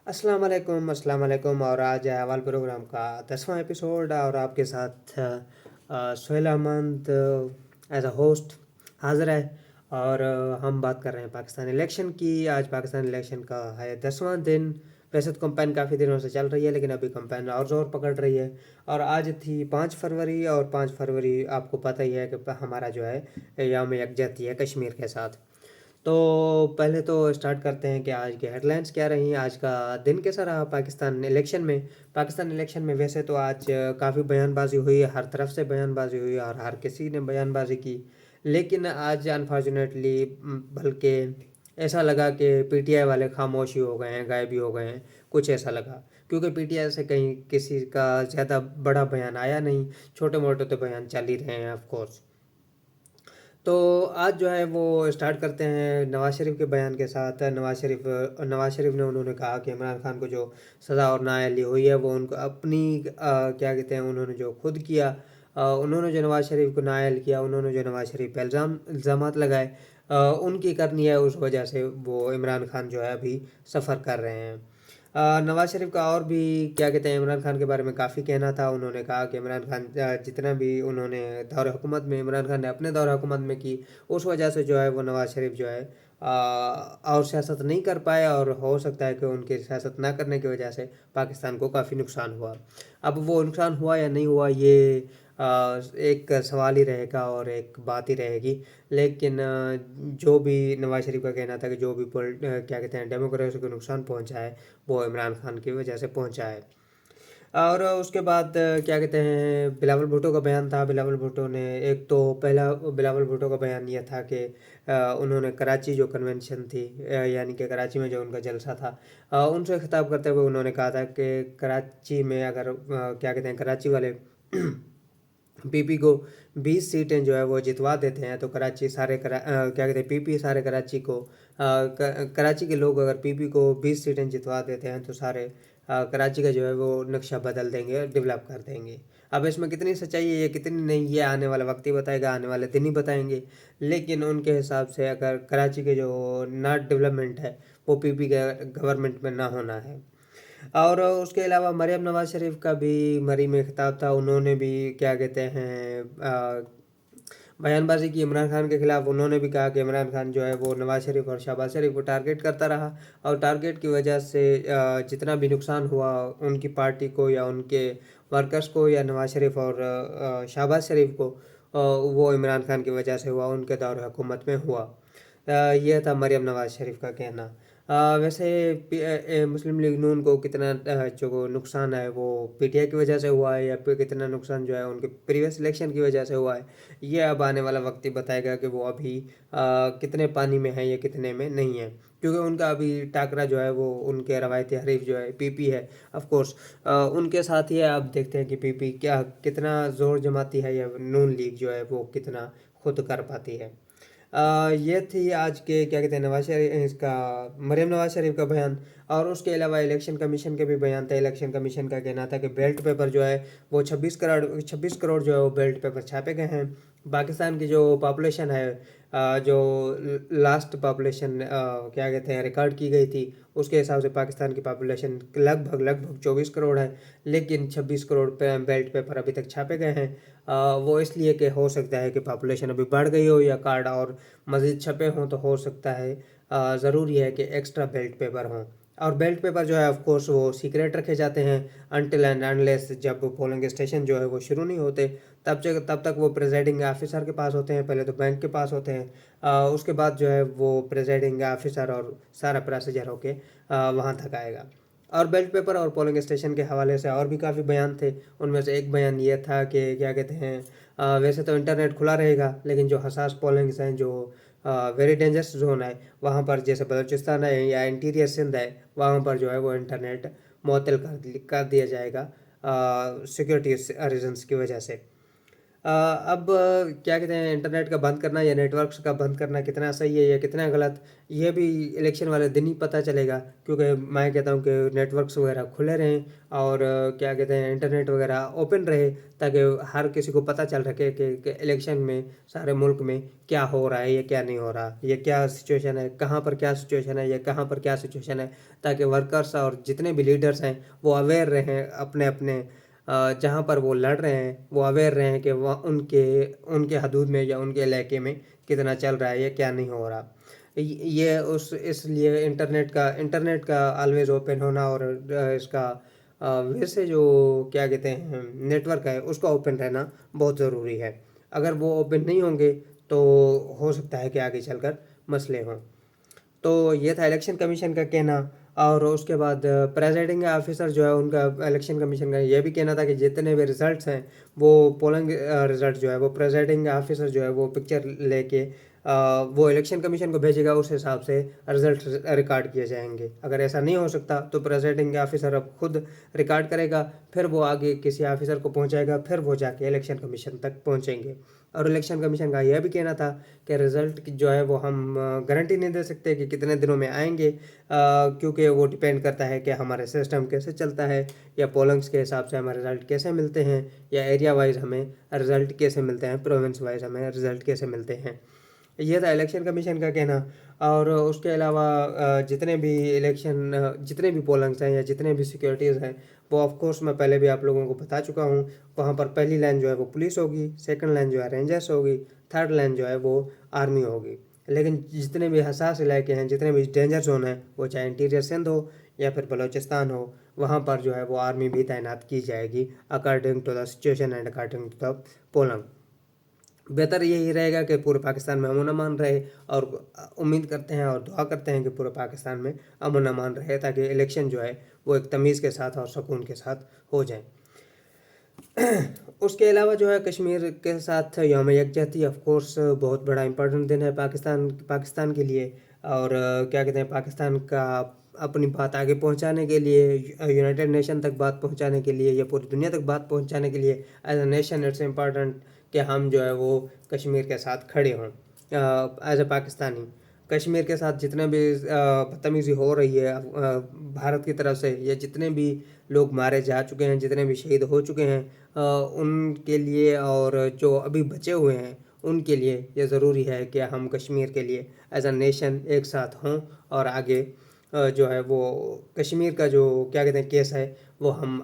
अस्सलाम वालेकुम और आज है अव्वल प्रोग्राम का 10वां एपिसोड और आपके साथ Sohail Ahmed as a host हाज़िर है। और हम बात कर रहे हैं पाकिस्तान इलेक्शन की। आज पाकिस्तान इलेक्शन का है 10वां दिन। वैसे तो कंपेन काफ़ी दिनों से चल रही है, लेकिन अभी कंपेन और ज़ोर पकड़ रही है। और आज थी 5 फरवरी, और 5 फरवरी आपको पता ही है कि हमारा जो है यौम यकजहती है कश्मीर के साथ। तो पहले तो स्टार्ट करते हैं कि आज की हेडलाइंस क्या रही। आज का दिन कैसा रहा पाकिस्तान इलेक्शन में। वैसे तो आज काफ़ी बयानबाजी हुई, हर तरफ से बयानबाजी हुई और हर किसी ने बयानबाजी की। लेकिन आज अनफॉर्चुनेटली बल्कि ऐसा लगा कि पीटीआई वाले खामोश ही हो गए हैं, गायब ही हो गए हैं। कुछ ऐसा लगा, क्योंकि पीटीआई से कहीं किसी का ज़्यादा बड़ा बयान आया नहीं। छोटे मोटे तो बयान चल ही रहे हैं ऑफ कोर्स। तो आज जो है वो स्टार्ट करते हैं नवाज शरीफ के बयान के साथ। नवाज शरीफ ने उन्होंने कहा कि इमरान खान को जो सज़ा और नाअहली हुई है वो उनको अपनी क्या कहते हैं, उन्होंने जो खुद किया। उन्होंने जो नवाज शरीफ को नाअहल किया, उन्होंने जो नवाज शरीफ पे इल्ज़ामात लगाए, उनकी करनी है। उस वजह से वो इमरान खान जो है अभी सफ़र कर रहे हैं। नवाज शरीफ का और भी क्या कहते हैं, इमरान खान के बारे में काफ़ी कहना था। उन्होंने कहा कि इमरान खान जितना भी उन्होंने दौर हुकूमत में इमरान खान ने अपने दौर हुकूमत में की, उस वजह से जो है वो नवाज शरीफ जो है और सियासत नहीं कर पाए, और हो सकता है कि उनके सियासत ना करने की वजह से पाकिस्तान को काफ़ी नुकसान हुआ। अब वो नुकसान हुआ या नहीं हुआ, ये एक सवाल ही रहेगा और एक बात ही रहेगी। लेकिन जो भी नवाज शरीफ का कहना था कि जो भी क्या कहते हैं डेमोक्रेसी को नुकसान पहुंचा है, वो इमरान खान की वजह से पहुंचा है। और उसके बाद क्या कहते हैं, बिलावल भुट्टो का बयान था। बिलावल भुट्टो ने एक तो पहला बिलावल भुट्टो का बयान ये था कि उन्होंने कराची जो कन्वेंशन थी, यानी कि कराची में जो उनका जलसा था, उनसे खिताब करते हुए उन्होंने कहा था कि कराची में अगर क्या कहते हैं कराची वाले पीपी को 20 सीटें जो है वो जितवा देते हैं, तो कराची क्या कहते हैं पीपी सारे कराची को कराची के लोग अगर पीपी को 20 सीटें जितवा देते हैं, तो सारे कराची का जो है वो नक्शा बदल देंगे, डेवलप कर देंगे। अब इसमें कितनी सच्चाई है, ये कितनी नहीं, ये आने वाला वक्त ही बताएगा, आने वाले दिन ही बताएंगे। लेकिन उनके हिसाब से अगर कराची के जो नॉट डेवलपमेंट है, वो पीपी के गवर्नमेंट में ना होना है। और उसके अलावा मरियम नवाज शरीफ का भी मरी में खिताब था। उन्होंने भी क्या कहते हैं बयानबाजी की इमरान खान के खिलाफ। उन्होंने भी कहा कि इमरान खान जो है वो नवाज शरीफ और शहबाज शरीफ को टारगेट करता रहा, और टारगेट की वजह से जितना भी नुकसान हुआ उनकी पार्टी को या उनके वर्कर्स को या नवाज शरीफ और शहबाज शरीफ को, वो इमरान खान की वजह से हुआ, उनके दौर हुकूमत में हुआ। यह था मरियम नवाज शरीफ का कहना। वैसे मुस्लिम लीग नून को कितना जो नुकसान है वो पीटीआई की वजह से हुआ है, या फिर कितना नुकसान जो है उनके प्रीवियस इलेक्शन की वजह से हुआ है, ये अब आने वाला वक्त ही बताएगा कि वो अभी कितने पानी में है या कितने में नहीं है। क्योंकि उनका अभी टाकरा जो है वो उनके रवायती हरीफ जो है पीपी है, ऑफ कोर्स उनके साथ ही है। अब देखते हैं कि पीपी कितना जोर जमाती है, या नून लीग जो है वो कितना खुद कर पाती है। ये थी आज के क्या कहते हैं नवाज शरीफ इसका मरियम नवाज शरीफ का बयान। और उसके अलावा इलेक्शन कमीशन के भी बयान था। इलेक्शन कमीशन का कहना था कि बेल्ट पेपर जो है वो 26 करोड़ जो है वो बेल्ट पेपर छापे गए हैं। पाकिस्तान की जो पॉपुलेशन है, जो लास्ट पॉपुलेशन क्या कहते हैं रिकॉर्ड की गई थी, उसके हिसाब से पाकिस्तान की पॉपुलेशन लगभग लगभग 24 करोड़ है। लेकिन 26 करोड़ पे बेल्ट पेपर अभी तक छापे गए हैं। वो इसलिए कि हो सकता है कि पॉपुलेशन अभी बढ़ गई हो, या कार्ड और मज़ीद छपे हों, तो हो सकता है ज़रूरी है कि एक्स्ट्रा बेल्ट पेपर हों। और बेल्ट पेपर जो है ऑफ कोर्स वो सीक्रेट रखे जाते हैं अनटिल एंड अनलेस जब पोलिंग स्टेशन जो है वो शुरू नहीं होते, तब तक वो प्रेजाइडिंग ऑफिसर के पास होते हैं। पहले तो बैंक के पास होते हैं, उसके बाद जो है वो प्रेजाइडिंग ऑफिसर और सारा प्रोसीजर होके वहाँ तक आएगा। और बेल्ट पेपर और पोलिंग स्टेशन के हवाले से और भी काफ़ी बयान थे। उनमें से एक बयान ये था कि क्या कहते हैं वैसे तो इंटरनेट खुला रहेगा, लेकिन जो हसास पोलिंग्स हैं, जो वेरी डेंजरस जोन है, वहाँ पर जैसे बलूचिस्तान है या इंटीरियर सिंध है, वहाँ पर जो है वो इंटरनेट मुअत्तल कर दिया जाएगा सिक्योरिटी रीजंस की वजह से। अब क्या कहते हैं, इंटरनेट का बंद करना या नेटवर्क्स का बंद करना कितना सही है या कितना गलत, ये भी इलेक्शन वाले दिन ही पता चलेगा। क्योंकि मैं कहता हूँ कि नेटवर्क्स वगैरह खुले रहें और क्या कहते हैं, इंटरनेट वगैरह ओपन रहे, ताकि हर किसी को पता चल सके कि इलेक्शन में सारे मुल्क में क्या हो रहा है या क्या नहीं हो रहा, ये क्या सिचुएशन है, कहाँ पर क्या सिचुएशन है या कहाँ पर क्या सिचुएशन है, ताकि वर्कर्स और जितने भी लीडर्स हैं वो अवेयर रहें, अपने अपने जहाँ पर वो लड़ रहे हैं वो अवेयर रहे हैं कि वह उनके उनके हदूद में या उनके इलाके में कितना चल रहा है या क्या नहीं हो रहा। ये उस इसलिए इंटरनेट का ऑलवेज ओपन होना और इसका वैसे जो क्या कहते हैं नेटवर्क है उसका ओपन रहना बहुत ज़रूरी है। अगर वो ओपन नहीं होंगे तो हो सकता है कि आगे चलकर मसले हों। तो ये था इलेक्शन कमीशन का कहना। और उसके बाद प्रेजाइडिंग ऑफिसर जो है उनका, इलेक्शन कमीशन का ये भी कहना था कि जितने भी रिजल्ट्स हैं वो पोलिंग रिजल्ट जो है वो प्रेजाइडिंग ऑफिसर जो है वो पिक्चर लेके वो इलेक्शन कमीशन को भेजेगा, उस हिसाब से रिजल्ट रिकॉर्ड किए जाएंगे। अगर ऐसा नहीं हो सकता तो प्रेजाइडिंग ऑफिसर अब खुद रिकॉर्ड करेगा, फिर वो आगे किसी ऑफिसर को पहुंचाएगा, फिर वो जाके इलेक्शन कमीशन तक पहुंचेंगे। और इलेक्शन कमीशन का यह भी कहना था कि रिज़ल्ट जो है वो हम गारंटी नहीं दे सकते कि कितने दिनों में आएंगे, क्योंकि वो डिपेंड करता है कि हमारे सिस्टम कैसे चलता है या पोलिंग्स के हिसाब से हमें रिज़ल्ट कैसे मिलते हैं, या एरिया वाइज हमें रिज़ल्ट कैसे मिलते हैं, प्रोविंस वाइज हमें रिज़ल्ट कैसे मिलते हैं। ये था इलेक्शन कमीशन का कहना। और उसके अलावा जितने भी पोलिंग्स हैं या जितने भी सिक्योरिटीज़ हैं वो ऑफ कोर्स मैं पहले भी आप लोगों को बता चुका हूँ। वहाँ पर पहली लाइन जो है वो पुलिस होगी, सेकंड लाइन जो है रेंजर्स होगी, थर्ड लाइन जो है वो आर्मी होगी। लेकिन जितने भी हसास इलाके हैं, जितने भी डेंजर जोन हैं, वो चाहे इंटीरियर सिंध हो या फिर बलूचिस्तान हो, वहाँ पर जो है वो आर्मी भी तैनात की जाएगी according to the situation and according to the polling. बेहतर यही रहेगा कि पूरे पाकिस्तान में अमन अमान रहे, और उम्मीद करते हैं और दुआ करते हैं कि पूरे पाकिस्तान में अमन अमान रहे, ताकि इलेक्शन जो है वो एक तमीज़ के साथ और सुकून के साथ हो जाए। उसके अलावा जो है कश्मीर के साथ यौम यकजहती ऑफ कोर्स बहुत बड़ा इंपॉर्टेंट दिन है पाकिस्तान के लिए। और क्या कहते हैं, पाकिस्तान का अपनी बात आगे पहुंचाने के लिए, यूनाइटेड नेशन तक बात पहुंचाने के लिए या पूरी दुनिया तक बात पहुंचाने के लिए as a nation it's important कि हम जो है वो कश्मीर के साथ खड़े हों। एज अ पाकिस्तानी कश्मीर के साथ जितने भी बदतमीज़ी हो रही है भारत की तरफ से, या जितने भी लोग मारे जा चुके हैं, जितने भी शहीद हो चुके हैं, उनके लिए और जो अभी बचे हुए हैं उनके लिए ये ज़रूरी है कि हम कश्मीर के लिए एज अ नेशन एक साथ हों, और आगे जो है वो कश्मीर का जो क्या कहते हैं केस है वो हम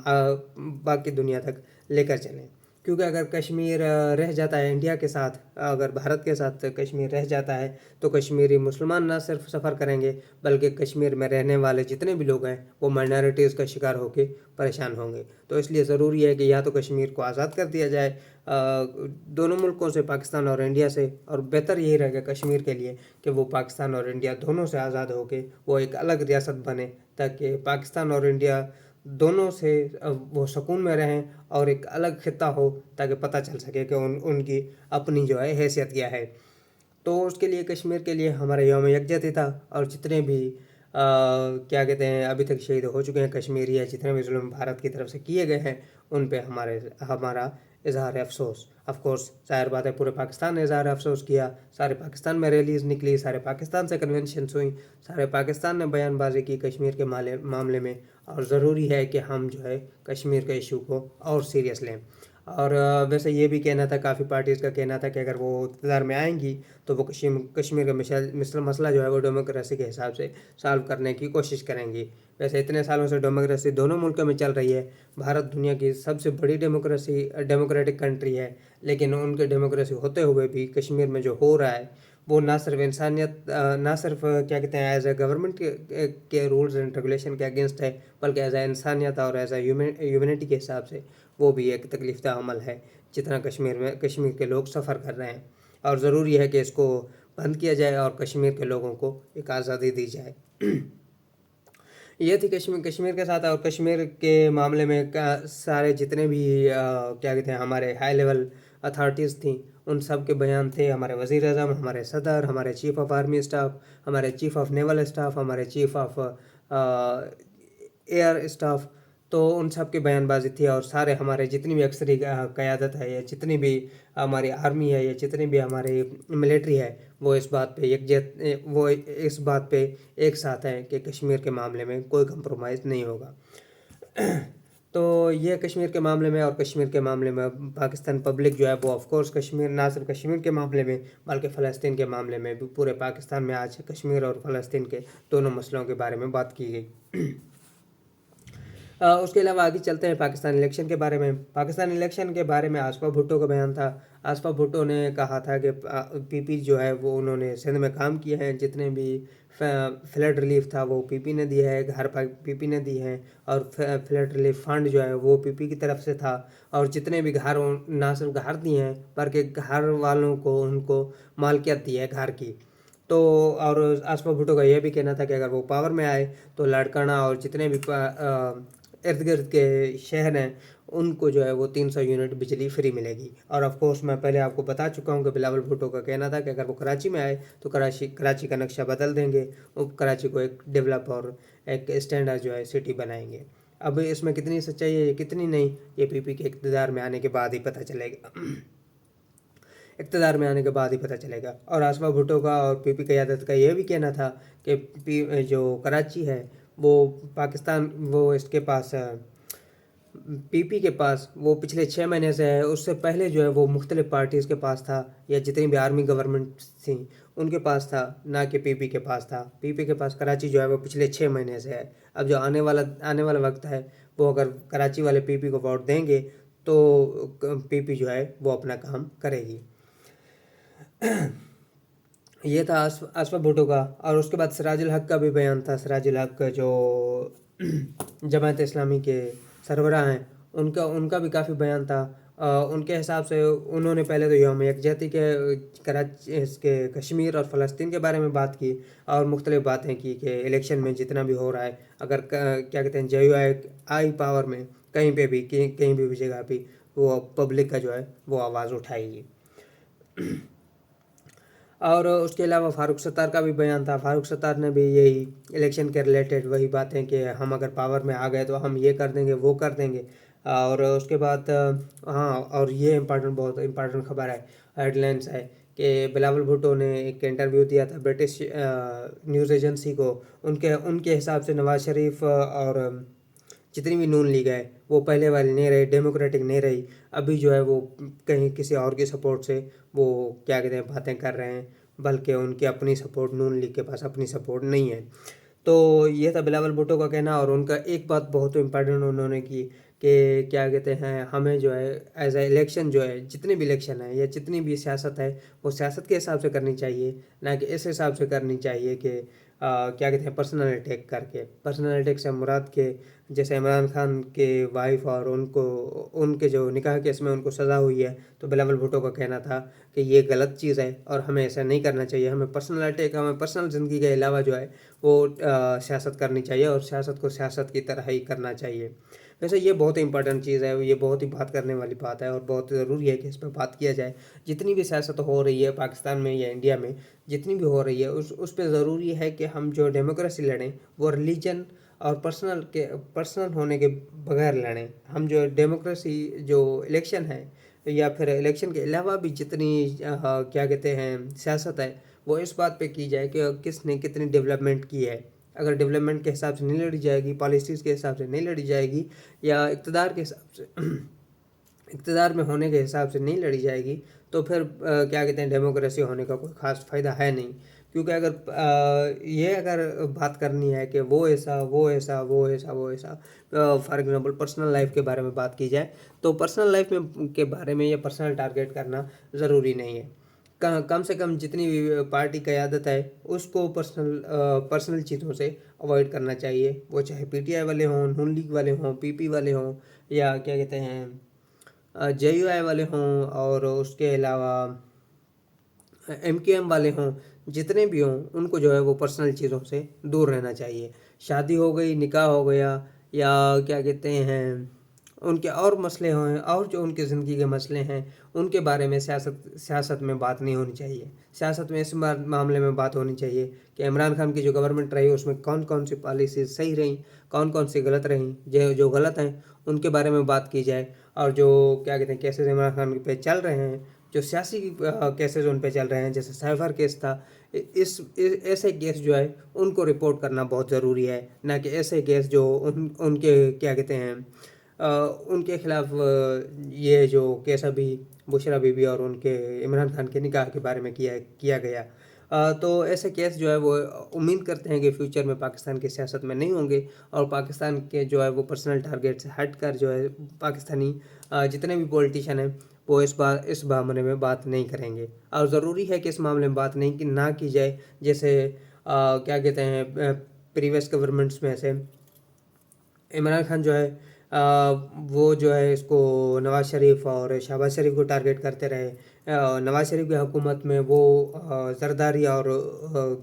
बाकी दुनिया तक लेकर चलें। क्योंकि अगर कश्मीर रह जाता है इंडिया के साथ, अगर भारत के साथ कश्मीर रह जाता है, तो कश्मीरी मुसलमान ना सिर्फ सफ़र करेंगे बल्कि कश्मीर में रहने वाले जितने भी लोग हैं वो माइनॉरिटीज़ का शिकार होकर परेशान होंगे। तो इसलिए ज़रूरी है कि या तो कश्मीर को आज़ाद कर दिया जाए दोनों मुल्कों से, पाकिस्तान और इंडिया से, और बेहतर यही रहेगा कश्मीर के लिए कि वो पाकिस्तान और इंडिया दोनों से आज़ाद होकर वो एक अलग रियासत बने, ताकि पाकिस्तान और इंडिया दोनों से वो सुकून में रहें और एक अलग खिता हो, ताकि पता चल सके कि उनकी अपनी जो है हैसियत क्या है। तो उसके लिए कश्मीर के लिए हमारा यौम यकजहती था। और जितने भी क्या कहते हैं अभी तक शहीद हो चुके हैं कश्मीरी, या जितने भी जुल्म भारत की तरफ से किए गए हैं उन पे हमारा इजहार अफसोस। ऑफ कोर्स ज़ाहिर बात है पूरे पाकिस्तान ने इजहार अफसोस किया, सारे पाकिस्तान में रैलीज़ निकली, सारे पाकिस्तान से कन्वेंशंस हुई, सारे पाकिस्तान ने बयानबाजी की कश्मीर के मामले में। और ज़रूरी है कि हम जो है कश्मीर के इशू को और सीरियस लें। और वैसे ये भी कहना था, काफ़ी पार्टीज़ का कहना था कि अगर वो इक़्तिदार में आएंगी तो वो कश्मीर का मसला जो है वो डेमोक्रेसी के हिसाब से सॉल्व करने की कोशिश करेंगी। वैसे इतने सालों से डेमोक्रेसी दोनों मुल्कों में चल रही है। भारत दुनिया की सबसे बड़ी डेमोक्रेटिक कंट्री है, लेकिन उनके डेमोक्रेसी होते हुए भी कश्मीर में जो हो रहा है वो ना सिर्फ इंसानियत, ना सिर्फ क्या कहते हैं एज ए गवर्नमेंट के रूल्स एंड रेगुलेशन के अगेंस्ट है, बल्कि एज ए इंसानियत और एज ए ह्यूमैनिटी के हिसाब से वो भी एक तकलीफ़दा अमल है जितना कश्मीर के लोग सफ़र कर रहे हैं। और ज़रूरी है कि इसको बंद किया जाए और कश्मीर के लोगों को एक आज़ादी दी जाए। ये थी कश्मीर के साथ। और कश्मीर के मामले में सारे जितने भी क्या कहते हैं हमारे हाई लेवल अथॉरिटीज़ थी उन सब के बयान थे, हमारे वज़ीर आज़म, हमारे सदर, हमारे चीफ़ ऑफ आर्मी स्टाफ, हमारे चीफ़ ऑफ नेवल स्टाफ, हमारे चीफ़ ऑफ एयर स्टाफ। तो उन सब की बयानबाजी थी, और सारे हमारे जितनी भी अक्सरी क़यादत है, या जितनी भी हमारी आर्मी है, या जितनी भी हमारी मिलिट्री है, वो इस बात पे इस बात पे एक साथ हैं कि कश्मीर के मामले में कोई कंप्रोमाइज़ नहीं होगा। तो ये कश्मीर के मामले में, और कश्मीर के मामले में पाकिस्तान पब्लिक जो है वो ऑफ कोर्स कश्मीर, ना सिर्फ कश्मीर के मामले में बल्कि फ़लस्तीन के मामले में भी, पूरे पाकिस्तान में आज कश्मीर और फ़लस्तीन के दोनों मसलों के बारे में बात की गई। उसके अलावा आगे चलते हैं पाकिस्तान इलेक्शन के बारे में। पाकिस्तान इलेक्शन के बारे में आसफा भुट्टो का बयान था। आसफा भुट्टो ने कहा था कि पीपी जो है वो उन्होंने सिंध में काम किए हैं, जितने भी फ्लड रिलीफ था वो पीपी ने दिया है, घर पीपी ने दी है, और फ्लड रिलीफ फंड जो है वो पीपी की तरफ से था, और जितने भी घर, ना सिर्फ घर दिए हैं बल्कि घर वालों को उनको मालकियत दी है घर की। तो और आसफा भुट्टो का यह भी कहना था कि अगर वो पावर में आए तो लाड़काना और जितने भी इर्द गिर्द के शहर हैं उनको जो है वो 300 यूनिट बिजली फ्री मिलेगी। और ऑफ कोर्स मैं पहले आपको बता चुका हूँ कि बिलावल भुट्टो का कहना था कि अगर वो कराची में आए तो कराची का नक्शा बदल देंगे, वो कराची को एक डेवलप और एक स्टैंडर्ड जो है सिटी बनाएंगे। अब इसमें कितनी सच्चाई है, कितनी नहीं, ये पीपी के इक़्तिदार में आने के बाद ही पता चलेगा। इक़्तिदार में आने के बाद ही पता चलेगा। और आसफा भुट्टो का और पीपी क़यादत का यह भी कहना था कि जो कराची है वो पाकिस्तान, वो इसके पास पीपी के पास वो पिछले 6 महीने से है, उससे पहले जो है वो मुख्तलिफ पार्टीज़ के पास था, या जितनी भी आर्मी गवर्नमेंट थी उनके पास था, ना कि पीपी के पास था। पीपी के पास कराची जो है वो पिछले 6 महीने से है। अब जो आने वाला वक्त है, वो अगर कराची वाले पीपी को वोट देंगे तो पीपी जो है वो अपना काम करेगी। ये था आसफा भुट्टो का। और उसके बाद सिराजुल हक का भी बयान था। सिराजुल हक जो जमात इस्लामी के सरबराह हैं, उनका भी काफ़ी बयान था। उनके हिसाब से उन्होंने पहले तो यौम यकजहती के कराची, इसके कश्मीर और फ़लस्तीन के बारे में बात की, और मुख्तलिफ़ बातें की कि इलेक्शन में जितना भी हो रहा है, अगर क्या कहते हैं JUI पावर में कहीं पे भी कहीं भी जगह भी वो पब्लिक का जो है वो आवाज़ उठाएगी। और उसके अलावा फ़ारूक सत्तार का भी बयान था। फ़ारूक सत्तार ने भी यही इलेक्शन के रिलेटेड वही बातें कि हम अगर पावर में आ गए तो हम ये कर देंगे, वो कर देंगे। और उसके बाद हाँ, और ये बहुत इम्पॉर्टेंट खबर है, हेडलाइंस है कि बिलावल भुट्टो ने एक इंटरव्यू दिया था ब्रिटिश न्यूज़ एजेंसी को। उनके हिसाब से नवाज़ शरीफ और जितनी भी नून लीग है वो पहले वाली नहीं रही, डेमोक्रेटिक नहीं रही। अभी जो है वो कहीं किसी और की सपोर्ट से वो क्या कहते हैं बातें कर रहे हैं, बल्कि उनकी अपनी सपोर्ट, नून लीग के पास अपनी सपोर्ट नहीं है। तो ये था बिलावल भुट्टो का कहना। और उनका एक बात बहुत इम्पोर्टेंट उन्होंने की कि क्या कहते हैं, हमें जो है एज ए इलेक्शन जो है, जितने भी इलेक्शन है या जितनी भी सियासत है वो सियासत के हिसाब से करनी चाहिए, ना कि इस हिसाब से करनी चाहिए कि क्या कहते हैं पर्सनल अटैक करके। पर्सनल अटैक से मुराद के जैसे इमरान खान के वाइफ और उनके जो निकाह केस में उनको सज़ा हुई है, तो बिलावल भुट्टो का कहना था कि ये गलत चीज़ है और हमें ऐसा नहीं करना चाहिए। हमें पर्सनल अटैक, हमें पर्सनल ज़िंदगी के अलावा जो है वो सियासत करनी चाहिए, और सियासत को सियासत की तरह ही करना चाहिए। वैसे ये बहुत ही इंपॉर्टेंट चीज़ है, ये बहुत ही बात करने वाली बात है, और बहुत ज़रूरी है कि इस पर बात किया जाए। जितनी भी सियासत हो रही है पाकिस्तान में या इंडिया में, जितनी भी हो रही है, उस पर ज़रूरी है कि हम जो डेमोक्रेसी लड़ें वो रिलीजन और पर्सनल होने के बगैर लड़ें। हम जो डेमोक्रेसी, जो इलेक्शन है, या फिर इलेक्शन के अलावा भी जितनी क्या कहते हैं सियासत है, वो इस बात पे की जाए कि किसने कितनी डेवलपमेंट की है। अगर डेवलपमेंट के हिसाब से नहीं लड़ी जाएगी, पॉलिसीज़ के हिसाब से नहीं लड़ी जाएगी, या इक़्तिदार के हिसाब से इक़्तिदार में होने के हिसाब से नहीं लड़ी जाएगी, तो फिर क्या कहते हैं डेमोक्रेसी होने का कोई ख़ास फ़ायदा है नहीं। क्योंकि अगर बात करनी है कि वो ऐसा फॉर एग्जांपल पर्सनल लाइफ के बारे में बात की जाए, तो पर्सनल लाइफ में के बारे में या पर्सनल टारगेट करना ज़रूरी नहीं है। कम से कम जितनी भी पार्टी क़यादत है उसको पर्सनल चीज़ों से अवॉइड करना चाहिए। वो चाहे PTI वाले हों, नून लीग वाले हों, PP वाले हों, या क्या कहते हैं JUI वाले हों, और उसके अलावा MQM वाले हों, जितने भी हों उनको जो है वो पर्सनल चीज़ों से दूर रहना चाहिए। शादी हो गई, निकाह हो गया, या क्या कहते हैं उनके और मसले हैं और जो उनकी ज़िंदगी के मसले हैं उनके बारे में सियासत में बात नहीं होनी चाहिए। सियासत में इस मामले में बात होनी चाहिए कि इमरान खान की जो गवर्नमेंट रही उसमें कौन कौन सी पॉलिसीज सही रहीं, कौन कौन सी गलत रहीं, जो गलत हैं उनके बारे में बात की जाए। और जो क्या कहते हैं केसेस इमरान खान पे चल रहे हैं, जो सियासी केसेस उन पे चल रहे हैं, जैसे साइबर केस था, ऐसे केस जो है उनको रिपोर्ट करना बहुत ज़रूरी है, ना कि ऐसे केस जो उनके क्या कहते हैं उनके खिलाफ ये जो केस अभी बुशरा बीबी और उनके इमरान खान के निकाह के बारे में किया गया, तो ऐसे केस जो है वो उम्मीद करते हैं कि फ्यूचर में पाकिस्तान की सियासत में नहीं होंगे और पाकिस्तान के जो है वो पर्सनल टारगेट से हट कर जो है पाकिस्तानी जितने भी पॉलिटिशियन हैं वो इस मामले में बात नहीं करेंगे। और ज़रूरी है कि इस मामले में बात नहीं ना की जाए, जैसे क्या कहते हैं प्रीवियस गवर्नमेंट्स में से इमरान खान जो है वो जो है इसको नवाज़ शरीफ और शहबाज शरीफ को टारगेट करते रहे। नवाज़ शरीफ की हुकूमत में वो जरदारी और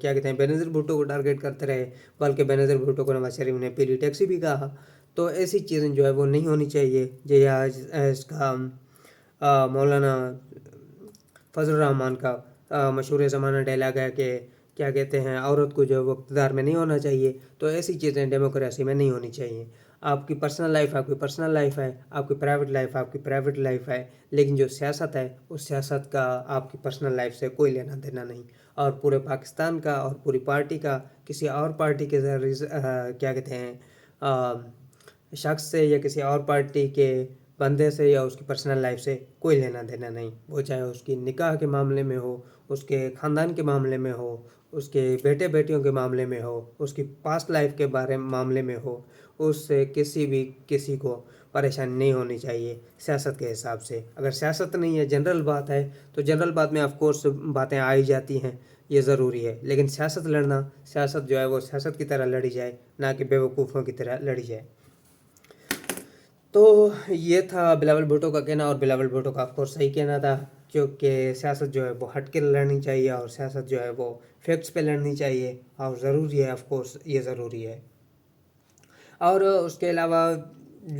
क्या कहते हैं बेनज़ीर भुट्टो को टारगेट करते रहे, बल्कि बेनज़ीर भुट्टो को नवाज़ शरीफ ने पीली टैक्सी भी कहा। तो ऐसी चीज़ें जो है वो नहीं होनी चाहिए। जो आज इसका मौलाना फजल रहमान का मशहूर ज़माना डायलॉग है कि क्या कहते हैं औरत को जो है वो इक़्तिदार में नहीं होना चाहिए। तो ऐसी चीज़ें डेमोक्रेसी में नहीं होनी चाहिए। आपकी पर्सनल लाइफ आपकी पर्सनल लाइफ है, आपकी प्राइवेट लाइफ आपकी प्राइवेट लाइफ है, लेकिन जो सियासत है उस सियासत का आपकी पर्सनल लाइफ से कोई लेना देना नहीं। और पूरे पाकिस्तान का और पूरी पार्टी का किसी और पार्टी के क्या कहते हैं शख्स से या किसी और पार्टी के बंदे से या उसकी पर्सनल लाइफ से कोई लेना देना नहीं। वो चाहे उसकी निकाह के मामले में हो, उसके ख़ानदान के मामले में हो, उसके बेटे बेटियों के मामले में हो, उसकी पास्ट लाइफ के मामले में हो, उससे किसी को परेशानी नहीं होनी चाहिए सियासत के हिसाब से। अगर सियासत नहीं है, जनरल बात है, तो जनरल बात में ऑफ कोर्स बातें आई जाती हैं, ये ज़रूरी है। लेकिन सियासत जो है वो सियासत की तरह लड़ी जाए, ना कि बेवकूफ़ों की तरह लड़ी जाए। तो ये था बिलावल भुट्टो का कहना, और बिलावल भुट्टो का ऑफ कोर्स सही कहना था, क्योंकि सियासत जो है वो हट के लड़नी चाहिए और सियासत जो है वो फैक्ट्स पे लड़नी चाहिए, और ज़रूरी है, ऑफ कोर्स ये ज़रूरी है। और उसके अलावा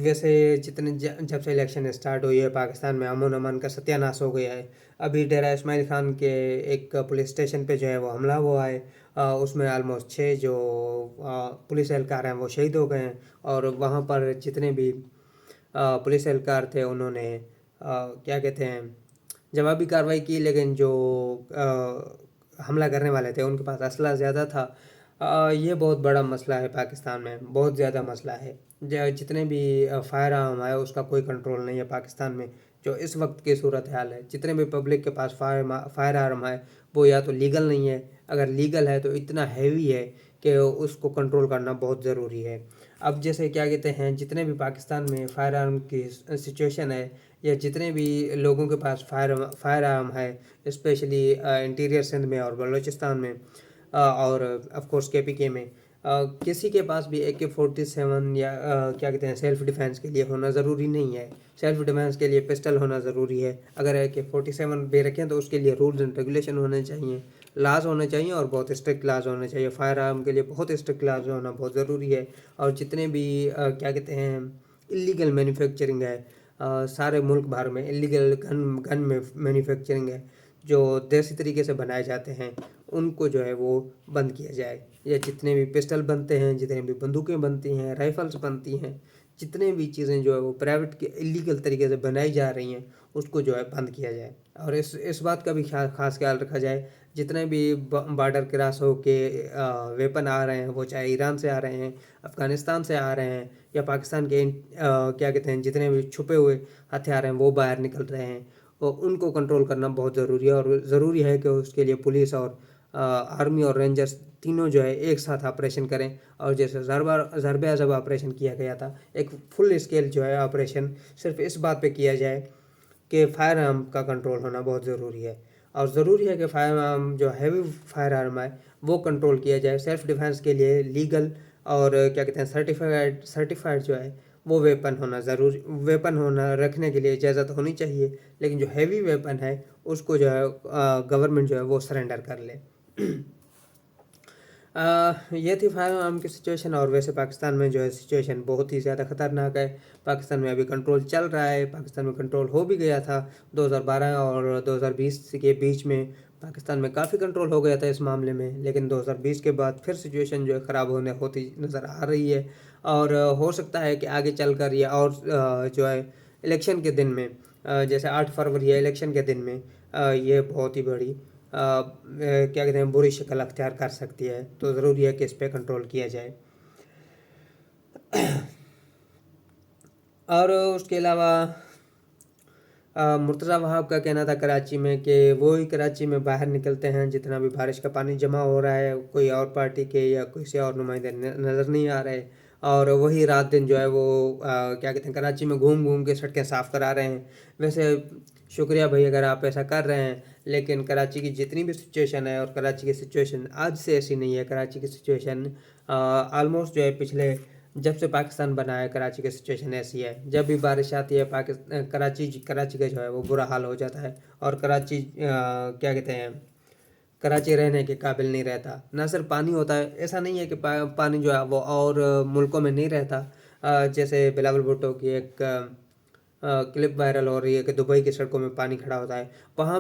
वैसे जब से इलेक्शन स्टार्ट हुई है पाकिस्तान में अमन अमान का सत्यानाश हो गया है। अभी डेरा इस्माइल खान के एक पुलिस स्टेशन पे जो है वो हमला हुआ है, उसमें ऑलमोस्ट 6 जो पुलिस एहलकार हैं वो शहीद हो गए हैं। और वहाँ पर जितने भी पुलिस एहलकार थे उन्होंने क्या कहते हैं जवाबी कार्रवाई की, लेकिन जो हमला करने वाले थे उनके पास असला ज़्यादा था। ये बहुत बड़ा मसला है पाकिस्तान में, बहुत ज़्यादा मसला है। जितने भी फायर आर्म है उसका कोई कंट्रोल नहीं है पाकिस्तान में। जो इस वक्त की सूरत हाल है, जितने भी पब्लिक के पास फायर आर्म है वो या तो लीगल नहीं है, अगर लीगल है तो इतना हैवी है कि उसको कंट्रोल करना बहुत ज़रूरी है। अब जैसे क्या कहते हैं जितने भी पाकिस्तान में फायर आर्म की सिचुएशन है, या जितने भी लोगों के पास फायर आर्म है, स्पेशली इंटीरियर सिंध में और बलूचिस्तान में और ऑफ कोर्स KPK में, किसी के पास भी AK-47 या क्या कहते हैं सेल्फ डिफेंस के लिए होना ज़रूरी नहीं है। सेल्फ डिफेंस के लिए पिस्टल होना ज़रूरी है। अगर AK-47 भी रखें तो उसके लिए रूल्स एंड रेगुलेशन होने चाहिए, लाज होने चाहिए, और बहुत स्ट्रिक्ट लाज होने चाहिए। फायर आर्म के लिए बहुत स्ट्रिक्ट लाज होना बहुत ज़रूरी है। और जितने भी क्या कहते हैं इलीगल मैन्युफैक्चरिंग है, सारे मुल्क भर में इलीगल गन में मैन्युफैक्चरिंग है, जो देसी तरीके से बनाए जाते हैं, उनको जो है वो बंद किया जाए। या जितने भी पिस्टल बनते हैं, जितने भी बंदूकें बनती हैं, राइफल्स बनती हैं, जितने भी चीज़ें जो है वो प्राइवेट के इलीगल तरीके से बनाई जा रही हैं, उसको जो है बंद किया जाए। और इस बात का भी खास ख्याल रखा जाए, जितने भी बॉर्डर क्रॉस हो के वेपन आ रहे हैं, वो चाहे ईरान से आ रहे हैं, अफ़गानिस्तान से आ रहे हैं, या पाकिस्तान के क्या कहते हैं जितने भी छुपे हुए हथियार हैं वो बाहर निकल रहे हैं, और उनको कंट्रोल करना बहुत ज़रूरी है। और ज़रूरी है कि उसके लिए पुलिस और आर्मी और रेंजर्स तीनों जो है एक साथ ऑपरेशन करें। और जैसे ज़रब अज़ब ऑपरेशन किया गया था, एक फुल स्केल जो है ऑपरेशन सिर्फ इस बात पे किया जाए कि फायर आर्म का कंट्रोल होना बहुत ज़रूरी है। और ज़रूरी है कि फायर आर्म जो हैवी फायर आर्म है वो कंट्रोल किया जाए। सेल्फ डिफेंस के लिए लीगल और क्या कहते हैं सर्टिफाइड जो है वो वेपन होना रखने के लिए इजाज़त होनी चाहिए। लेकिन जो हैवी वेपन है उसको जो है गवर्नमेंट जो है वो सरेंडर कर ले। ये थी फायर आर्म की सिचुएशन। और वैसे पाकिस्तान में जो है सिचुएशन बहुत ही ज़्यादा ख़तरनाक है। पाकिस्तान में अभी कंट्रोल चल रहा है, पाकिस्तान में कंट्रोल हो भी गया था 2012 और 2020 के बीच में। पाकिस्तान में काफ़ी कंट्रोल हो गया था इस मामले में, लेकिन 2020 के बाद फिर सिचुएशन जो है ख़राब होती नज़र आ रही है। और हो सकता है कि आगे चलकर ये और जो है इलेक्शन के दिन में, जैसे 8 फरवरी है इलेक्शन के दिन में, ये बहुत ही बड़ी क्या कहते हैं बुरी शक्ल अख्तियार कर सकती है। तो ज़रूरी है कि इस पर कंट्रोल किया जाए। और उसके अलावा मुर्तज़ा वहाब का कहना था कराची में कि वो ही कराची में बाहर निकलते हैं, जितना भी बारिश का पानी जमा हो रहा है कोई और पार्टी के या किसी और नुमाइंदे नज़र नहीं आ रहे, और वही रात दिन जो है वो क्या कहते हैं कराची में घूम घूम के सड़कें साफ़ करा रहे हैं। वैसे शुक्रिया भाई अगर आप ऐसा कर रहे हैं, लेकिन कराची की जितनी भी सिचुएशन है, और कराची की सिचुएशन आज से ऐसी नहीं है। कराची की सिचुएशन आलमोस्ट जो है पिछले जब से पाकिस्तान बना है कराची की सिचुएशन ऐसी है। जब भी बारिश आती है कराची का जो है वो बुरा हाल हो जाता है। और कराची क्या कहते हैं कराची रहने के काबिल नहीं रहता। ना सिर्फ पानी होता है, ऐसा नहीं है कि पानी जो है वो और मुल्कों में नहीं रहता। जैसे बिलावल भुट्टो की एक क्लिप वायरल हो रही है कि दुबई की सड़कों में पानी खड़ा होता है। वहाँ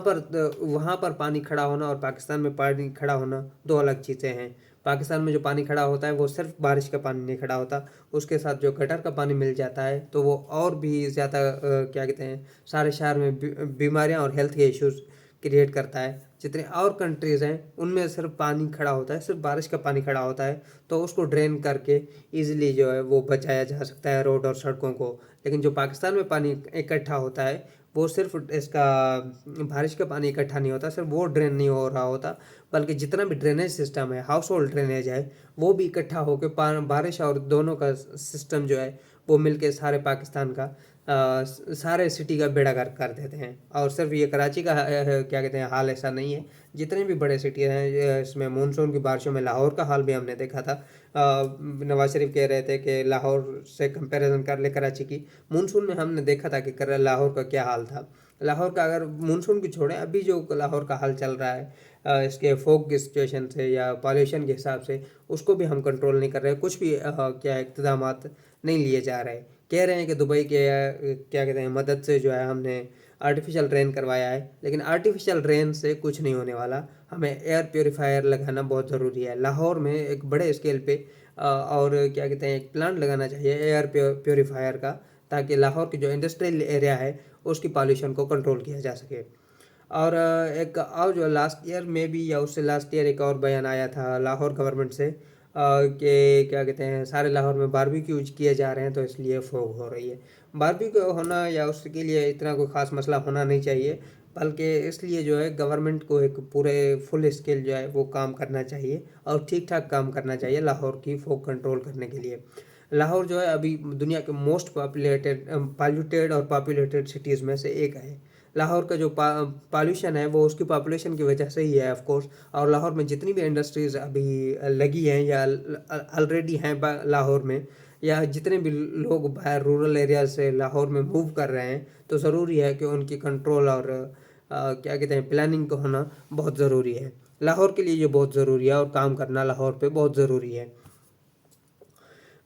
पर पानी खड़ा होना और पाकिस्तान में पानी खड़ा होना दो अलग चीज़ें हैं। पाकिस्तान में जो पानी खड़ा होता है वो सिर्फ बारिश का पानी नहीं खड़ा होता, उसके साथ जो गटर का पानी मिल जाता है तो वो और भी ज़्यादा क्या कहते हैं सारे शहर में बीमारियाँ और हेल्थ के इश्यूज़ क्रिएट करता है। जितने और कंट्रीज़ हैं उनमें सिर्फ पानी खड़ा होता है, सिर्फ बारिश का पानी खड़ा होता है, तो उसको ड्रेन करके ईजिली जो है वो बचाया जा सकता है रोड और सड़कों को। लेकिन जो पाकिस्तान में पानी इकट्ठा होता है वो सिर्फ इसका बारिश का पानी इकट्ठा नहीं होता, सिर्फ वो ड्रेन नहीं हो रहा होता, बल्कि जितना भी ड्रेनेज सिस्टम है, हाउस होल्ड ड्रेनेज है, वो भी इकट्ठा होकर बारिश और दोनों का सिस्टम जो है वो मिलके सारे पाकिस्तान का सारे सिटी का बेड़ा गर्क कर देते हैं। और सिर्फ ये कराची का क्या कहते हैं हाल ऐसा नहीं है, जितने भी बड़े सिटी हैं इसमें मानसून की बारिशों में लाहौर का हाल भी हमने देखा था। नवाज शरीफ कह रहे थे कि लाहौर से कंपैरिजन कर ले कराची की। मानसून में हमने देखा था कि लाहौर का क्या हाल था। लाहौर का अगर मानसून की छोड़ें, अभी जो लाहौर का हाल चल रहा है इसके फोक की सिचुएशन से या पॉल्यूशन के हिसाब से, उसको भी हम कंट्रोल नहीं कर रहे। कुछ भी क्या इक़दामात नहीं लिए जा रहे। कह रहे हैं कि दुबई के क्या कहते हैं मदद से जो है हमने आर्टिफिशियल रेन करवाया है, लेकिन आर्टिफिशियल रेन से कुछ नहीं होने वाला। हमें एयर प्योरीफायर लगाना बहुत ज़रूरी है। लाहौर में एक बड़े स्केल पे और क्या कहते हैं एक प्लांट लगाना चाहिए एयर प्योरीफायर का, ताकि लाहौर की जो इंडस्ट्रियल एरिया है उसकी पॉल्यूशन को कंट्रोल किया जा सके। और एक और जो लास्ट ईयर में भी या उससे लास्ट ईयर एक और बयान आया था लाहौर गवर्नमेंट से कि क्या कहते हैं सारे लाहौर में बारबेक्यू किए जा रहे हैं, तो इसलिए फॉग हो रही है। बारबेक्यू होना या उसके लिए इतना कोई ख़ास मसला होना नहीं चाहिए, बल्कि इसलिए जो है गवर्नमेंट को एक पूरे फुल स्केल जो है वो काम करना चाहिए और ठीक ठाक काम करना चाहिए लाहौर की फॉग कंट्रोल करने के लिए। लाहौर जो है अभी दुनिया के मोस्ट पॉल्यूटेड और पॉपुलेटेड सिटीज़ में से एक है। लाहौर का जो पॉल्यूशन है वो उसकी पॉपुलेशन की वजह से ही है ऑफ कोर्स। और लाहौर में जितनी भी इंडस्ट्रीज़ अभी लगी हैं या ऑलरेडी हैं लाहौर में, या जितने भी लोग बाहर रूरल एरिया से लाहौर में मूव कर रहे हैं, तो ज़रूरी है कि उनकी कंट्रोल और क्या कहते हैं प्लानिंग का होना बहुत ज़रूरी है। लाहौर के लिए ये बहुत ज़रूरी है और काम करना लाहौर पे बहुत ज़रूरी है।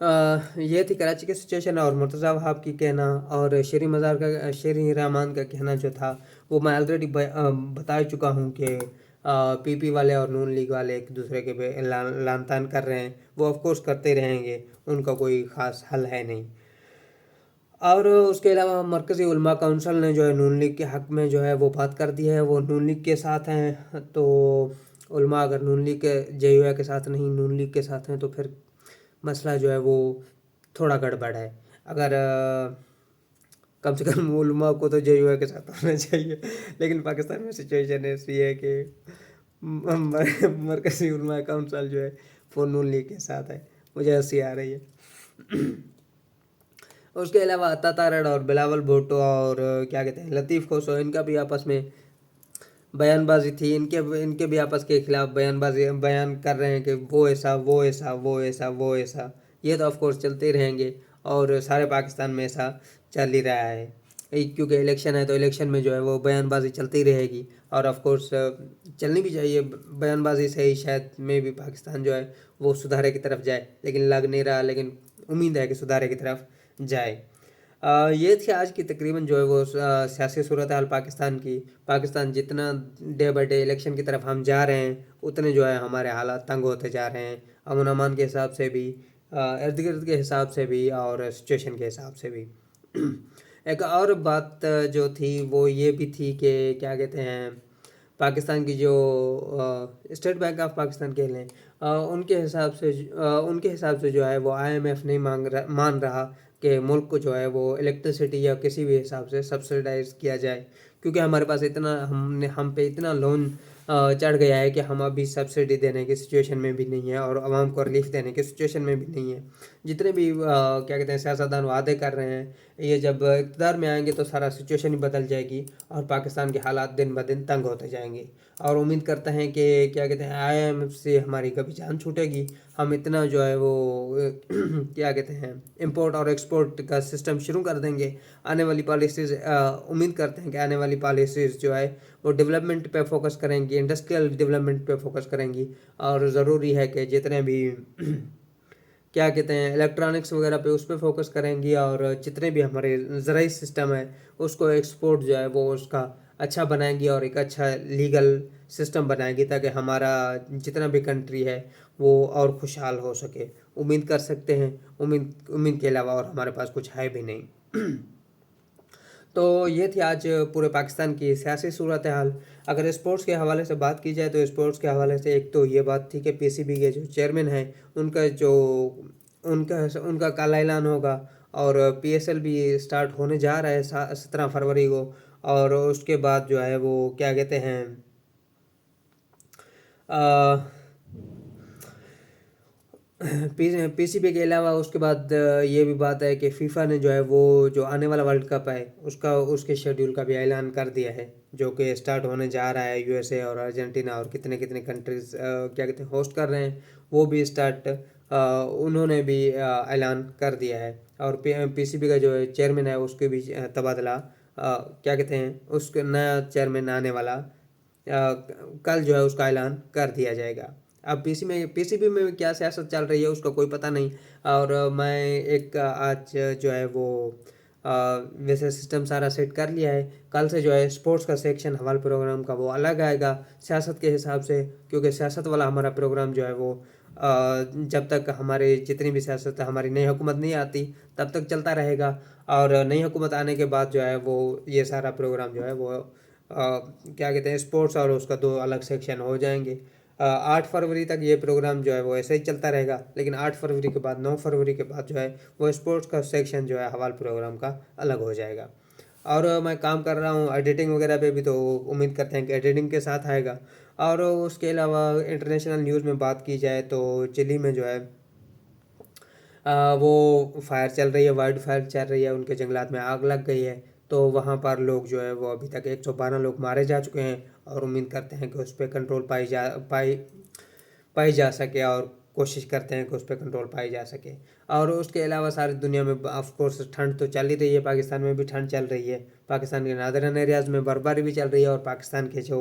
ये थी कराची की सिचुएशन और मुर्तज़ा वहाब की कहना। और शेरी रहमान का कहना जो था वो मैं ऑलरेडी बता चुका हूँ कि पीपी वाले और नून लीग वाले एक दूसरे के पे लान तान कर रहे हैं। वो ऑफ कोर्स करते रहेंगे, उनका कोई ख़ास हल है नहीं। और उसके अलावा मरकज़ी उलमा काउंसिल ने जो है नून लीग के हक़ में जो है वो बात कर दी है, वो नून लीग के साथ हैं। तो उलमा अगर नून लीग के JUI के साथ नहीं नून लीग के साथ हैं तो फिर मसला जो है वो थोड़ा गड़बड़ है। अगर कम से कम उलमा को तो JUI के साथ होना चाहिए, लेकिन पाकिस्तान में सिचुएशन ऐसी है कि मरकज़ी उलमा काउंसिल जो है वो नून लीग के साथ है। मुझे हंसी आ रही है। उसके अलावा अता तारड़ और बिलावल भुट्टो और क्या कहते हैं लतीफ़ खोसो, इनका भी आपस में बयानबाजी थी। इनके भी आपस के खिलाफ बयान कर रहे हैं कि वो ऐसा वो ऐसा वो ऐसा वो ऐसा। ये तो ऑफ कोर्स चलते ही रहेंगे और सारे पाकिस्तान में ऐसा चल ही रहा है। क्योंकि इलेक्शन है तो इलेक्शन में जो है वो बयानबाजी चलती रहेगी, और ऑफ कोर्स चलनी भी चाहिए। बयानबाजी से ही शायद में भी पाकिस्तान जो है वो सुधारे की तरफ जाए, लेकिन लग नहीं रहा, लेकिन उम्मीद है कि सुधारे की तरफ जाए। ये थी आज की तकरीबन जो है वो सियासी सूरत हाल पाकिस्तान की। पाकिस्तान जितना डे बाई डे इलेक्शन की तरफ हम जा रहे हैं, उतने जो है हमारे हालात तंग होते जा रहे हैं, अमन अमान के हिसाब से भी, इर्द गिर्द के हिसाब से भी, और सिचुएशन के हिसाब से भी। एक और बात जो थी वो ये भी थी कि क्या कहते हैं, पाकिस्तान की जो स्टेट बैंक ऑफ पाकिस्तान कह लें, उनके हिसाब से जो है वो IMF नहीं मान रहा कि मुल्क को जो है वो इलेक्ट्रिसिटी या किसी भी हिसाब से सब्सिडाइज किया जाए, क्योंकि हमारे पास इतना हम पे इतना लोन चढ़ गया है कि हम अभी सब्सिडी देने की सिचुएशन में भी नहीं है, और आवाम को रिलीफ देने की सिचुएशन में भी नहीं है। जितने भी क्या कहते हैं सियासतदान वादे कर रहे हैं, ये जब इक़्तिदार में आएंगे तो सारा सिचुएशन ही बदल जाएगी, और पाकिस्तान के हालात दिन ब दिन तंग होते जाएंगे। और उम्मीद करते हैं कि क्या कहते हैं IMF से हमारी कभी जान छूटेगी, हम इतना जो है वो क्या कहते हैं इंपोर्ट और एक्सपोर्ट का सिस्टम शुरू कर देंगे। आने वाली पॉलिसीज़ उम्मीद करते हैं कि आने वाली पॉलिसीज़ जो है वो डेवलपमेंट पे फोकस करेंगी, इंडस्ट्रियल डेवलपमेंट पे फोकस करेंगी, और ज़रूरी है कि जितने भी क्या कहते हैं इलेक्ट्रॉनिक्स वगैरह पे उस पर फोकस करेंगी, और जितने भी हमारे ज़राई सिस्टम है उसको एक्सपोर्ट जो है वो उसका अच्छा बनाएंगी, और एक अच्छा लीगल सिस्टम बनाएंगी, ताकि हमारा जितना भी कंट्री है वो और खुशहाल हो सके। उम्मीद कर सकते हैं, उम्मीद के अलावा और हमारे पास कुछ है भी नहीं। तो ये थी आज पूरे पाकिस्तान की सियासी सूरत हाल। अगर स्पोर्ट्स के हवाले से बात की जाए तो स्पोर्ट्स के हवाले से एक तो ये बात थी कि PCB के जो चेयरमैन हैं उनका कल ऐलान होगा, और PSL भी स्टार्ट होने जा रहा है 17 फरवरी को। और उसके बाद जो है वो क्या कहते हैं PCB के अलावा उसके बाद ये भी बात है कि फीफा ने जो है वो जो आने वाला वर्ल्ड कप है उसके शेड्यूल का भी ऐलान कर दिया है, जो कि स्टार्ट होने जा रहा है। USA और अर्जेंटीना और कितने कितने कंट्रीज क्या कहते हैं होस्ट कर रहे हैं, वो भी स्टार्ट उन्होंने भी ऐलान कर दिया है। और PCB का जो चेयरमैन है उसके भी तबादला क्या कहते हैं उसका नया चेयरमैन आने वाला कल जो है उसका ऐलान कर दिया जाएगा। अब PCB में क्या सियासत चल रही है उसका कोई पता नहीं। और मैं एक आज जो है वो वैसे सिस्टम सारा सेट कर लिया है। कल से जो है स्पोर्ट्स का सेक्शन हवाल प्रोग्राम का वो अलग आएगा सियासत के हिसाब से, क्योंकि सियासत वाला हमारा प्रोग्राम जो है वो जब तक हमारे जितनी भी सियासत हमारी नई हुकूमत नहीं आती तब तक चलता रहेगा, और नई हुकूमत आने के बाद जो है वो ये सारा प्रोग्राम जो है वो क्या कहते हैं स्पोर्ट्स और उसका दो अलग सेक्शन हो जाएंगे। 8 फरवरी तक ये प्रोग्राम जो है वो ऐसे ही चलता रहेगा, लेकिन 8 फरवरी के बाद 9 फरवरी के बाद जो है वो स्पोर्ट्स का सेक्शन जो है हवाल प्रोग्राम का अलग हो जाएगा। और मैं काम कर रहा हूँ एडिटिंग वगैरह पे भी, तो उम्मीद करते हैं कि एडिटिंग के साथ आएगा। और उसके अलावा इंटरनेशनल न्यूज़ में बात की जाए तो चिली में जो है वो फायर चल रही है, वाइल्ड फायर चल रही है, उनके जंगलात में आग लग गई है। तो वहाँ पर लोग जो है वो अभी तक 112 लोग मारे जा चुके हैं, और उम्मीद करते हैं कि उस पर कंट्रोल पाई जा सके, और कोशिश करते हैं कि उस पर कंट्रोल पाई जा सके। और उसके अलावा सारी दुनिया में ऑफ कोर्स ठंड तो चल ही रही है, पाकिस्तान में भी ठंड चल रही है। पाकिस्तान के नादरन एरियाज़ में बर्फबारी भी चल रही है, और पाकिस्तान के जो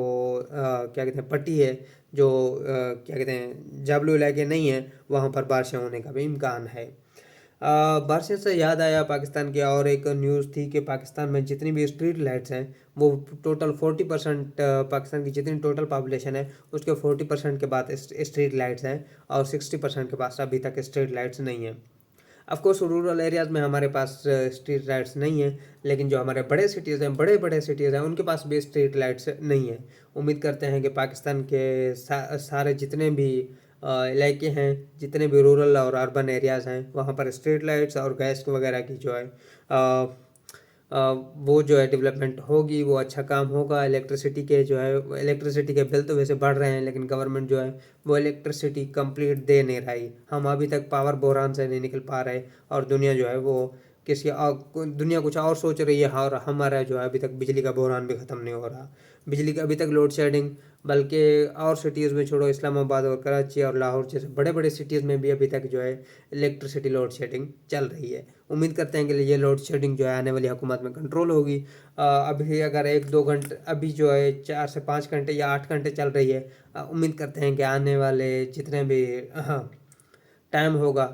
क्या कहते हैं पट्टी है जो क्या कहते हैं जाबलू इलाके नहीं है, वहाँ पर बारिशें होने का भी इम्कान है। बारिशों से याद आया पाकिस्तान की और एक न्यूज़ थी कि पाकिस्तान में जितनी भी स्ट्रीट लाइट्स हैं वो टोटल 40% पाकिस्तान की जितनी टोटल पॉपुलेशन है उसके 40% के बाद स्ट्रीट लाइट्स हैं, और 60% के पास अभी तक स्ट्रीट लाइट्स नहीं हैं। ऑफकोर्स रूरल एरियाज़ में हमारे पास स्ट्रीट लाइट्स नहीं है, लेकिन जो हमारे बड़े सिटीज़ हैं बड़े बड़े सिटीज़ हैं उनके पास भी स्ट्रीट लाइट्स नहीं है। उम्मीद करते हैं कि पाकिस्तान के सारे जितने भी इलाके हैं, जितने भी रूरल और अर्बन एरियाज़ हैं वहाँ पर स्ट्रीट लाइट्स और गैस वगैरह की जो है वो जो है डेवलपमेंट होगी, वो अच्छा काम होगा। इलेक्ट्रिसिटी के बिल तो वैसे बढ़ रहे हैं, लेकिन गवर्नमेंट जो है वो इलेक्ट्रिसिटी कंप्लीट दे नहीं रही। हम अभी तक पावर बहरान से नहीं निकल पा रहे, और दुनिया जो है वो दुनिया कुछ और सोच रही है, और हमारा जो है अभी तक बिजली का बहरान भी ख़त्म नहीं हो रहा। बिजली का अभी तक लोड शेडिंग, बल्कि और सिटीज़ में छोड़ो, इस्लामाबाद और कराची और लाहौर जैसे बड़े बड़े सिटीज़ में भी अभी तक जो है इलेक्ट्रिसिटी लोड शेडिंग चल रही है। उम्मीद करते हैं कि ये लोड शेडिंग जो है आने वाली हुकूमत में कंट्रोल होगी। अभी अगर 1-2 घंटे अभी जो है 4 से 5 घंटे या 8 घंटे चल रही है, उम्मीद करते हैं कि आने वाले जितने भी टाइम होगा,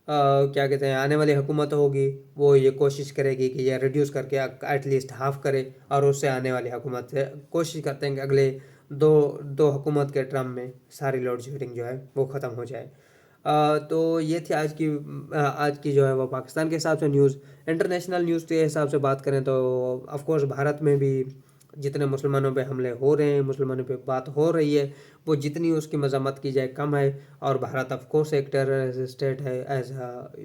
क्या कहते हैं, आने वाली हुकूमत होगी वो ये कोशिश करेगी कि ये रिड्यूस करके एटलीस्ट हाफ करे, और उससे आने वाली हुकूमत से कोशिश करते हैं कि अगले दो हुकूमत के टर्म में सारी लोड शेडिंग जो है वो ख़त्म हो जाए। तो ये थी आज की जो है वो पाकिस्तान के हिसाब से न्यूज़। इंटरनेशनल न्यूज़ के हिसाब से बात करें तो ऑफ कोर्स भारत में भी जितने मुसलमानों पे हमले हो रहे हैं, मुसलमानों पे बात हो रही है, वो जितनी उसकी मजम्मत की जाए कम है। और भारत ऑफ कोर्स एक टेरर स्टेट है, एज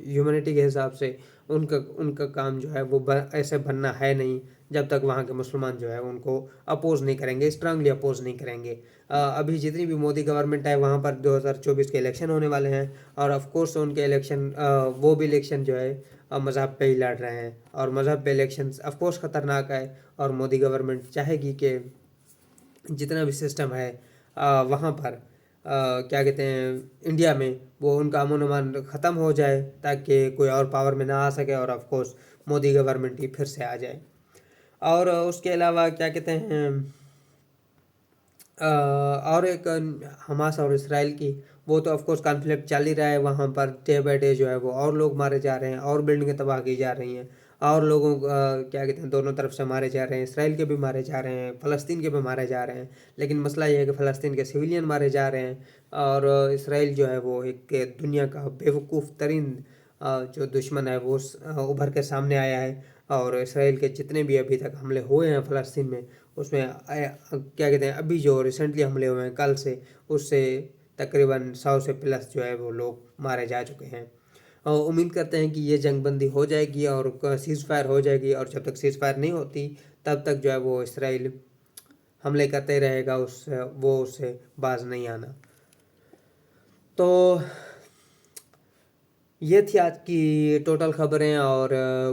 ह्यूमैनिटी के हिसाब से उनका उनका काम जो है वो ऐसे बनना है नहीं जब तक वहाँ के मुसलमान जो है उनको अपोज नहीं करेंगे, स्ट्रांगली अपोज नहीं करेंगे। अभी जितनी भी मोदी गवर्नमेंट है वहाँ पर 2024 के इलेक्शन होने वाले हैं, और ऑफ कोर्स उनके इलेक्शन वो भी इलेक्शन जो है मज़हब पे ही लड़ रहे हैं, और मज़हब पे इलेक्शन ऑफ कोर्स ख़तरनाक है। और मोदी गवर्नमेंट चाहेगी कि जितना भी सिस्टम है वहाँ पर क्या कहते हैं इंडिया में, वो उनका अमन अमान ख़त्म हो जाए ताकि कोई और पावर में ना आ सके, और ऑफ कोर्स मोदी गवर्नमेंट ही फिर से आ जाए। और उसके अलावा क्या कहते हैं, और एक हमास और इसराइल की, वो तो ऑफ कोर्स कॉन्फ्लिक्ट चल ही रहा है वहाँ पर। डे बाय डे जो है वो और लोग मारे जा रहे हैं, और बिल्डिंगें तबाह की जा रही हैं, और लोगों क्या कहते हैं दोनों तरफ से मारे जा रहे हैं। इसराइल के भी मारे जा रहे हैं, फ़लस्तीन के भी मारे जा रहे हैं। लेकिन मसला ये है कि फ़लस्तीन के सिविलियन मारे जा रहे हैं, और इसराइल जो है वो एक दुनिया का बेवकूफ़ तरीन जो दुश्मन है वो उभर के सामने आया है। और इसराइल के जितने भी अभी तक हमले हुए हैं फ़लस्तीन में, उसमें क्या कहते हैं अभी जो रिसेंटली हमले हुए हैं कल से, उससे तकरीबन 100 से प्लस जो है वो लोग मारे जा चुके हैं। और उम्मीद करते हैं कि ये जंग बंदी हो जाएगी और सीज़ फायर हो जाएगी, और जब तक सीज़ फायर नहीं होती तब तक जो है वो इसराइल हमले करते ही रहेगा, उससे बाज नहीं आना। तो ये थी आज की टोटल ख़बरें, और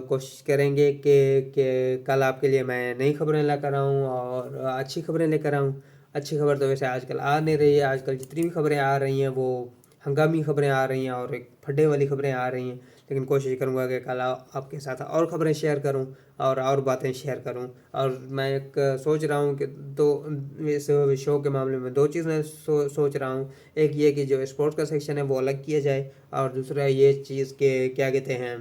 कोशिश करेंगे कि कल आपके लिए मैं नई खबरें लेकर आऊँ और अच्छी खबरें लेकर आऊँ। अच्छी खबर तो वैसे आजकल आ नहीं रही है, आजकल जितनी भी खबरें आ रही हैं वो हंगामी खबरें आ रही हैं और एक फड्डे वाली खबरें आ रही हैं। लेकिन कोशिश करूँगा कि कल आपके साथ और ख़बरें शेयर करूँ और बातें शेयर करूँ। और मैं एक सोच रहा हूँ कि इस शो के मामले में 2 चीज़ मैं सोच रहा हूँ। एक ये कि जो स्पोर्ट्स का सेक्शन है वो अलग किया जाए, और दूसरा ये चीज़ के क्या कहते हैं,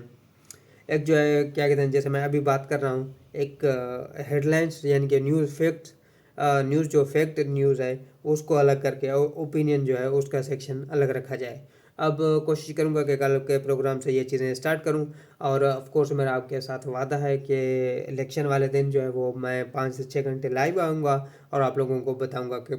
एक जो है क्या कहते हैं, जैसे मैं अभी बात कर रहा हूँ, एक हेडलाइंस यानी कि न्यूज़ जो फैक्ट न्यूज़ है उसको अलग करके, ओपिनियन जो है उसका सेक्शन अलग रखा जाए। अब कोशिश करूँगा कि कल के प्रोग्राम से ये चीज़ें स्टार्ट करूँ। और ऑफ कोर्स मेरा आपके साथ वादा है कि इलेक्शन वाले दिन जो है वो मैं 5 से 6 घंटे लाइव आऊँगा, और आप लोगों को बताऊँगा कि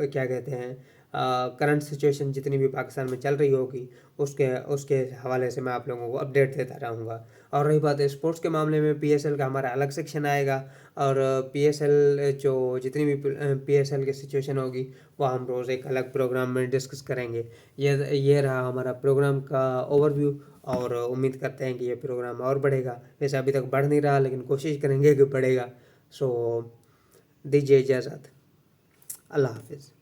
क्या कहते हैं करंट सिचुएशन जितनी भी पाकिस्तान में चल रही होगी उसके उसके हवाले से मैं आप लोगों को अपडेट देता रहूँगा। और रही बात स्पोर्ट्स के मामले में, PSL का हमारा अलग सेक्शन आएगा, और PSL जो जितनी भी PSL की सिचुएशन होगी वो हम रोज़ एक अलग प्रोग्राम में डिस्कस करेंगे। ये रहा हमारा प्रोग्राम का ओवरव्यू, और उम्मीद करते हैं कि ये प्रोग्राम और बढ़ेगा। वैसे अभी तक बढ़ नहीं रहा, लेकिन कोशिश करेंगे कि बढ़ेगा। सो दीजिए इजाज़त। अल्लाह हाफिज़।